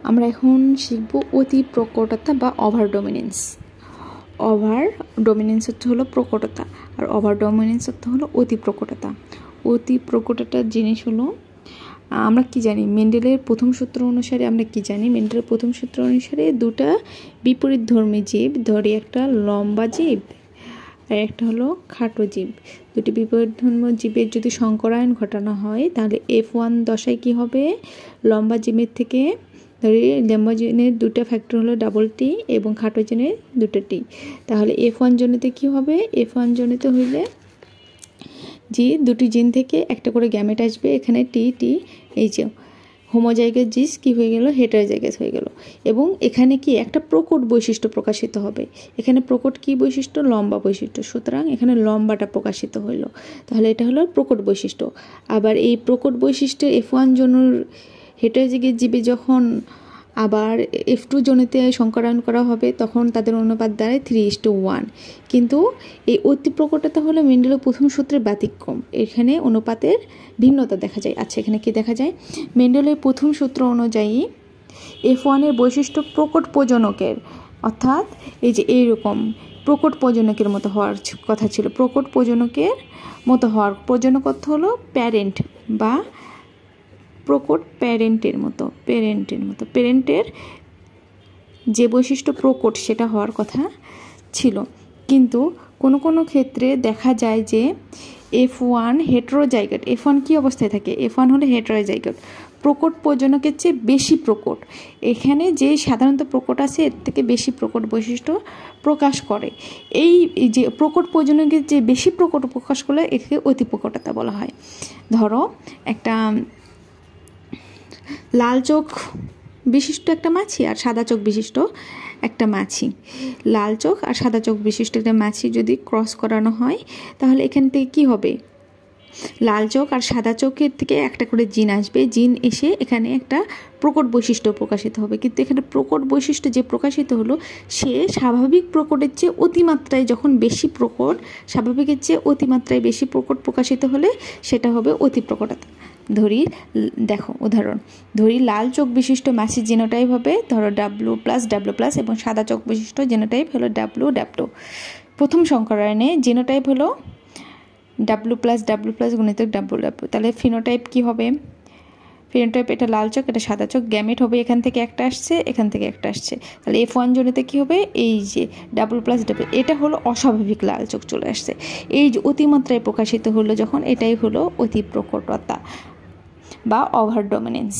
আমরা এখন শিখব অতি প্রকটতা বা ওভার ডমিনেন্স। ওভার ডমিনেন্স হলো প্রকটতা, আর ওভার ডমিনেন্স হলো অতি প্রকটতা। অতি প্রকটতার জিনিস হলো, আমরা কি জানি মেন্ডেলের প্রথম সূত্র অনুসারে আমরা কি জানি, মেন্ডেলের প্রথম সূত্র অনুসারে দুটা বিপরীতধর্মী জীব, ধরি একটা লম্বা জীব আর একটা হলো খাটো জীব, দুটি বিপরীতধর্মী জীবের যদি সংকরায়ন ঘটানো হয় তাহলে F1 দশায় কি হবে, লম্বা জীবের থেকে ধরি লম্বা জিনের দুটা ফ্যাক্টর হলো ডাবল টি এবং খাটো জিনের দুটো টি, তাহলে F1 জনিতে কি হবে, F1 জনিতে হইলে যে দুটি জিন থেকে একটা করে গ্যামেট আসবে, এখানে টি টি এই যে হোমোজাইগাস জিস কি হয়ে গেল, হেটারোজাইগাস হয়ে গেল। এবং এখানে কি একটা প্রকট বৈশিষ্ট্য প্রকাশিত হবে, এখানে প্রকট কি বৈশিষ্ট্য, লম্বা বৈশিষ্ট্য, সুতরাং এখানে লম্বাটা প্রকাশিত হইল, তাহলে এটা হলো প্রকট বৈশিষ্ট্য। আবার এই প্রকট বৈশিষ্ট্যের F1 জনুর হেটারোজাইগাস জীবে যখন আবার F2 জনিতে সংকরায়ন করা হবে তখন তাদের অনুপাত দাঁড়ায় 3:1, কিন্তু এই অতি প্রকটতা হলো মেন্ডেলের প্রথম সূত্রের ব্যতিক্রম, এখানে অনুপাতের ভিন্নতা দেখা যায়। আচ্ছা, এখানে কি দেখা যায়, মেন্ডেলের প্রথম সূত্র অনুযায়ী F1 এর বৈশিষ্ট্য প্রকট প্রজনকের, অর্থাৎ এই যে এইরকম প্রকট প্রজনকের মতো হওয়ার কথা ছিল, প্রকট প্রজনকের মতো হওয়ার, প্রজনক অর্থ হলো প্যারেন্ট বা প্রকট প্যারেন্টের মতো, প্যারেন্টের যে বৈশিষ্ট্য প্রকট সেটা হওয়ার কথা ছিল। কিন্তু কোনো কোনো ক্ষেত্রে দেখা যায় যে F1 হেটারোজাইগাস, F1 কি অবস্থায় থাকে, F1 হলো হেটারোজাইগাস, প্রকট প্রজনকের চেয়ে বেশি প্রকট, এখানে যে সাধারণত প্রকট আছে এর থেকে বেশি প্রকট বৈশিষ্ট্য প্রকাশ করে। এই যে প্রকট প্রজনকের যে বেশি প্রকট প্রকাশ করলে একে অতি প্রকটতা বলা হয়। ধরো একটা লাল চোখ বিশিষ্ট একটা মাছি আর সাদা চোখ বিশিষ্ট একটা মাছি, লাল চোখ আর সাদা চোখ বিশিষ্ট একটা মাছি যদি ক্রস করানো হয় তাহলে এখান থেকে কি হবে, লাল চোখ আর সাদা চোখের থেকে একটা করে জিন আসবে, জিন এসে এখানে একটা প্রকট বৈশিষ্ট্য প্রকাশিত হবে। কিন্তু এখানে প্রকট বৈশিষ্ট্য যে প্রকাশিত হলো সে স্বাভাবিক প্রকটের চেয়ে অতিমাত্রায় যখন বেশি প্রকট, স্বাভাবিকের চেয়ে অতিমাত্রায় বেশি প্রকট প্রকাশিত হলে সেটা হবে অতি প্রকটতা। ধরি, দেখো উদাহরণ, ধরি লাল চোখ বিশিষ্ট মাছির জিনোটাইপ হবে ধরো W+W+ এবং সাদা চোখ বিশিষ্ট জিনোটাইপ হলো W প্রথম সংকরায়নে জিনোটাইপ হলো W+W+ গুণিতক W, তাহলে ফিনোটাইপ কি হবে, ফিনোটাইপ এটা লাল চোখ এটা সাদা চোখ, গ্যামেট হবে এখান থেকে একটা আসছে এখান থেকে একটা আসছে, তাহলে F1 জনিতে কি হবে, এই যে W+W, এটা হলো অস্বাভাবিক লাল চোখ চলে আসছে, এই যে অতিমাত্রায় প্রকাশিত হলো যখন, এটাই হলো অতি প্রকটতা বা ওভার ডমিনেন্স।